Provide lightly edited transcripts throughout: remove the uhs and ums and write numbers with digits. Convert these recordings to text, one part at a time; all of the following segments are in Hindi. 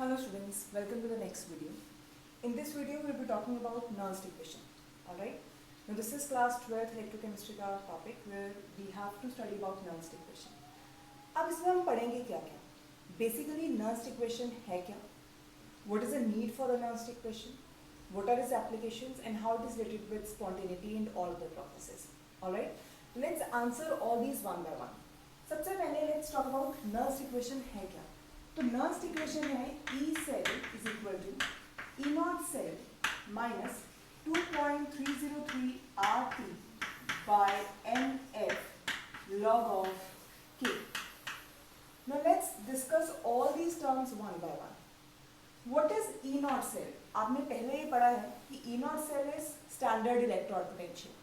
Hello students, welcome to the next video. In this video we will be talking about Nernst equation. Alright. Now this is class 12th electrochemistry का topic where we have to study about Nernst equation. अब इसमें हम पढ़ेंगे क्या क्या. Basically Nernst equation है क्या? What is the need for the Nernst equation? What are its applications and how it is related with spontaneity and all the processes. Alright. Let's answer all these one by one. सबसे पहले let's talk about Nernst equation है क्या. तो नर्स्ट इक्वेशन है E cell is equal to E not cell minus 2.303 RT by NF log of K. Now let's discuss all these terms one by one. What is E not cell? आपने पहले ही पढ़ा है कि E not cell is standard electrode potential.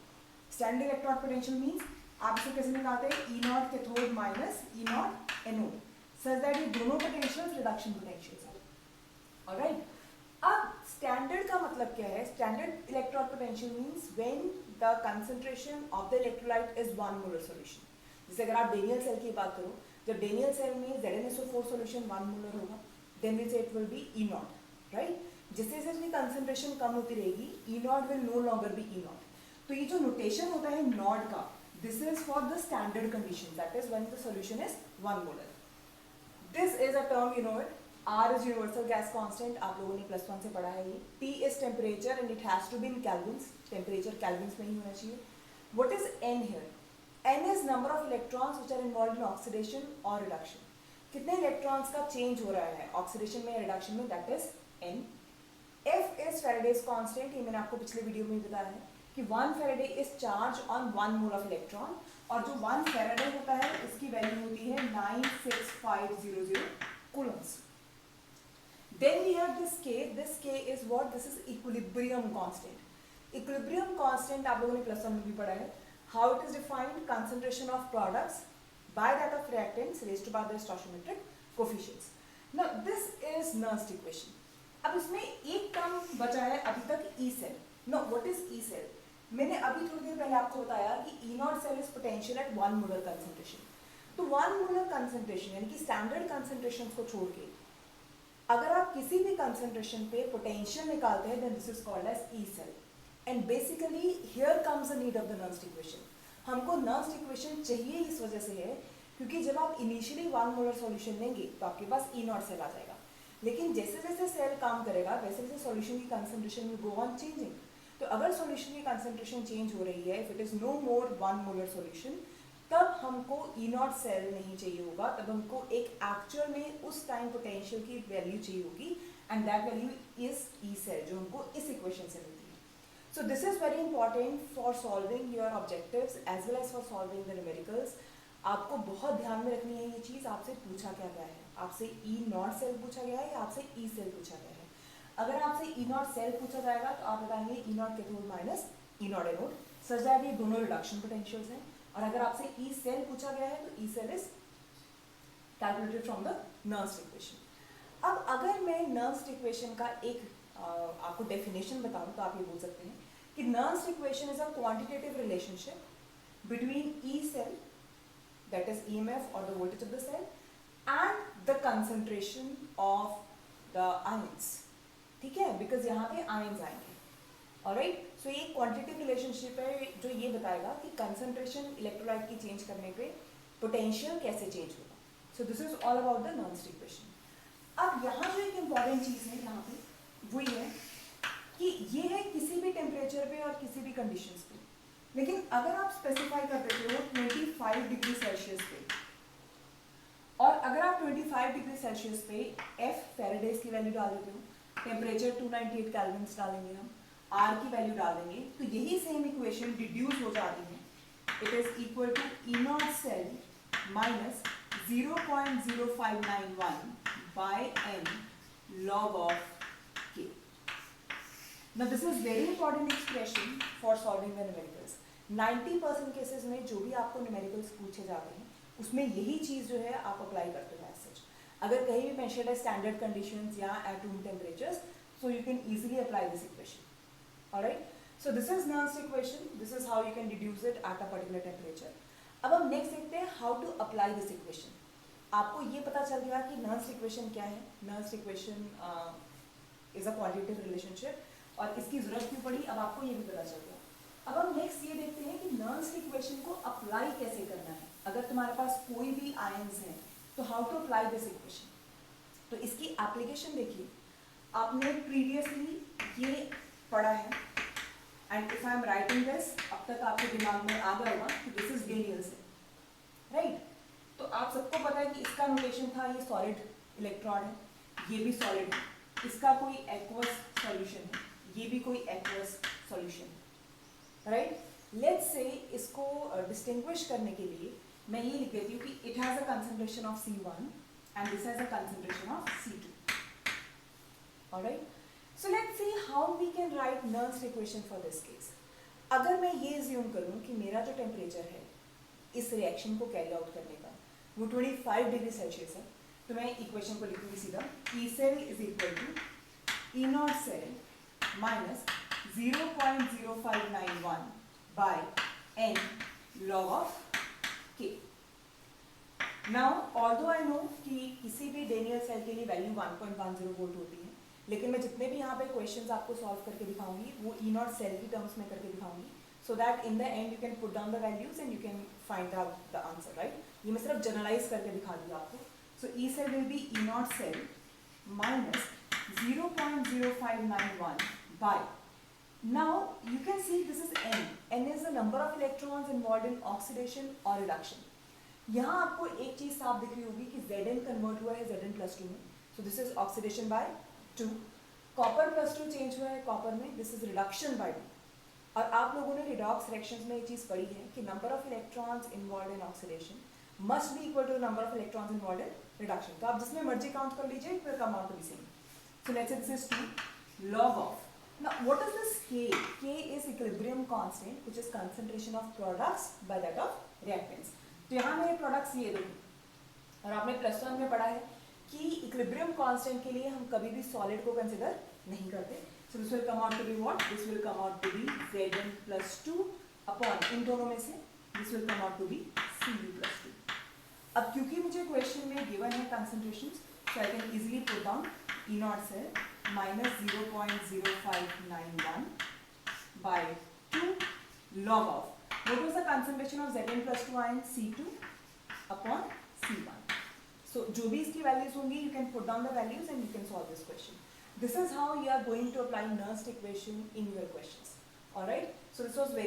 Standard electrode potential means आप इसे कैसे निकालते हैं? E naught cathode minus E naught anode. Such that ये दोनों पोटेंशियल्स रिडक्शन पोटेंशियल्स हैं. ऑलराइट. अब स्टैंडर्ड का मतलब क्या है? Standard electrode potential means when the concentration of the electrolyte is 1 molar solution. जैसे अगर आप डेनियल सेल की बात करो, जब डेनियल सेल में ZnSO4 सॉल्यूशन 1 मोलर होगा, then we say it will be E naught, right. जैसे जैसे इसकी कंसंट्रेशन कम होती रहेगी, E naught will no longer be E naught. तो ये जो नोटेशन होता है नॉट का, this is for the standard condition, that is when the solution is 1 molar. This is a term, you know it. R is universal gas constant. आप लोगों ने +1 से पढ़ा है ये. T is temperature and it has to be in kelvins. Temperature kelvins में ही होना चाहिए. What is N here? N is number of electrons which are involved in oxidation or reduction. कितने electrons का change हो रहा है oxidation में या reduction में, that is N. F is Faraday's constant. ये मैंने आपको पिछले वीडियो में बताया है कि 1 Faraday is charged on 1 mole of electron. और जो 1 Faraday होता है इसकी वैल्यू होती है 96500 coulombs. Then we have this K. This K is what? This is equilibrium constant. Equilibrium constant आप लोगों ने +1 में भी पढ़ा है. How it is defined? Concentration of products by that of reactants raised to by the stoichiometric coefficients. Now this is Nernst equation. अब इसमें एक टर्म बचा है अभी तक E cell. Now what is E cell? मैंने अभी थोड़ी देर पहले आपको बताया कि E not cell is potential at 1 molar concentration. तो 1 मोलर कंसंट्रेशन यानी कि स्टैंडर्ड कंसंट्रेशन को छोड़ के अगर आप किसी भी कंसंट्रेशन पे पोटेंशियल निकालते हैं, then this is called as E cell. And basically here comes the need of the Nernst equation. हमको नर्स्ट इक्वेशन चाहिए इस वजह से है क्योंकि जब आप इनिशियली 1 मोलर सॉल्यूशन लेंगे तो आपके पास E नॉट सेल आ जाएगा. लेकिन जैसे जैसे सेल काम करेगा वैसे वैसे सॉल्यूशन की concentration will go on changing. तो अगर सॉल्यूशन की कंसंट्रेशन चेंज हो रही है, if it is no more 1 molar solution, तब हमको E नॉट सेल नहीं चाहिए होगा, तब हमको एक एक्चुअल में उस टाइम पोटेंशियल की वैल्यू चाहिए होगी and that value is E cell, जो हमको इस इक्वेशन से मिलती है. So this is very important for solving your objectives as well as for solving the numericals. आपको बहुत ध्यान में रखनी है ये चीज़. आपसे पूछा क्या गया है? आपसे E नॉट सेल पूछा गया है या आपसे E सेल पूछा गया है? अगर आपसे E नॉट सेल पूछा जाएगा तो आप बताएंगे E naught cathode minus E naught anode, such that ये दोनों रिडक्शन पोटेंशियल्स हैं. और अगर आपसे E सेल पूछा गया है तो E cell is calculated from the Nernst equation. अब अगर मैं नर्स्ट इक्वेशन का एक आपको डेफिनेशन बताऊं तो आप ये बोल सकते हैं कि Nernst equation is a quantitative relationship between E cell, that is EMF और the voltage of the cell, and the concentration of the ions. ठीक है, बिकॉज यहाँ पे आयंस आएंगे. ऑलराइट. सो ये क्वांटिटेटिव रिलेशनशिप है जो ये बताएगा कि कंसंट्रेशन इलेक्ट्रोलाइट की चेंज करने पे पोटेंशियल कैसे चेंज होगा. सो this is all about the Nernst equation. अब यहाँ जो एक इम्पॉर्टेंट चीज़ है यहाँ पे वो ये है कि ये है किसी भी टेम्परेचर पे और किसी भी कंडीशंस पे. लेकिन अगर आप स्पेसिफाई कर देते हो 25 डिग्री सेल्सियस पे, और अगर आप 25 डिग्री सेल्सियस पे F फेरेडेज की वैल्यू डाल देते हो, टेम्परेचर 298 केल्विन्स डालेंगे हम, R की वैल्यू डालेंगे, तो यही सेम इक्वेशन डिड्यूस हो जाती है. It is equal to E not cell minus 0.0591 by N log of K. Now this is very important expression for solving the numericals. 90% cases में जो भी आपको न्यूमेरिकल्स पूछे जाते हैं उसमें यही चीज़ जो है आप अप्लाई करते हो एज सच. अगर कहीं भी मेंशन्ड है स्टैंडर्ड कंडीशंस या at room temperatures, so you can easily apply this equation. Alright, so this is Nernst equation. This is how you can deduce it at a particular temperature. अब हम next देखते हैं how to apply this equation. आपको ये पता चल गया कि नर्स्ट इक्वेशन क्या है, Nernst equation is a qualitative relationship और इसकी जरूरत क्यों पड़ी, अब आपको ये भी पता चल गया। अब हम नेक्स्ट ये देखते हैं कि नर्स्ट इक्वेशन को अप्लाई कैसे करना है। अगर तुम्हारे पास कोई भी आयंस हैं तो how to apply this equation, तो इसकी एप्लीकेशन देखिए। आपने प्रीवियसली ये पढ़ा है and if I am writing this, अब तक आपके दिमाग में आ गया होगा कि दिस इज डेनियल्स, राइट। तो आप सबको पता है कि इसका नोटेशन था, ये सॉलिड इलेक्ट्रॉन है, ये भी सॉलिड है, इसका कोई एक्वस सॉल्यूशन है, ये भी कोई एक्वस सॉल्यूशन है, राइट। लेट्स से इसको डिस्टिंग्विश करने के लिए मैं ये लिख देती हूँ कि it has a concentration of C1 and this has a concentration of C2. Alright. So let's see how we can write Nernst equation for this case. अगर मैं ये assume करूँ कि मेरा जो टेम्परेचर है इस रिएक्शन को कैरी आउट करने का वो 25 डिग्री सेल्सियस है, तो मैं इक्वेशन को लिखूंगी सीधा E cell is equal to E naught cell minus 0.0591 by n log of K. Now although I know कि किसी भी डेनियल सेल के लिए वैल्यू 1.10 वोल्ट होती है, लेकिन मैं जितने भी यहाँ पे क्वेश्चंस आपको सॉल्व करके दिखाऊंगी वो ई नॉट सेल की टर्म्स में करके दिखाऊंगी, so that in the end you can put down the values and you can find out the answer, right. ये मैं सिर्फ जनरलाइज करके दिखा दी आपको। So E cell will be E not cell minus 0.0591 by, now you can see this is n, n is the number of electrons involved in oxidation और रिडक्शन। यहाँ आपको एक चीज साफ दिख रही होगी कि Zn कन्वर्ट हुआ है Zn+2 में, so this is oxidation by 2। Copper +2 change हुआ है कॉपर में, दिस इज रिडक्शन बाय 2। और आप लोगों ने रिडॉक्स रिएक्शंस में ये चीज पढ़ी है कि number of electrons involved in oxidation must be equal to number of electrons involved in reduction. तो आप जिसमें मर्जी काउंट कर लीजिए, it will come out to be same. So let's say this is 2 log of, now what is this K? K is equilibrium constant which is concentration of products by that of reactants. तो यहाँ मेरे प्रोडक्ट्स ये दो, और आपने +1 में पढ़ा है कि इक्विलिब्रियम कांस्टेंट के लिए हम कभी भी सॉलिड को कंसिडर नहीं करते। So this will come out to be what, this will come out to be Zn+2 upon इन दोनों में से this will come out to be Cv+2। अब क्योंकि मुझे क्वेश्चन में गिवन है concentration, so I can easily put down E not cell minus 0.0591 by 2 log of what was the concentration of Zn+2 ion C2 upon C1. So जो भी इसकी वैल्यूज होंगी you can put down the values and you can solve this question. This is how you are going to apply Nernst equation in your questions. Alright. So this was very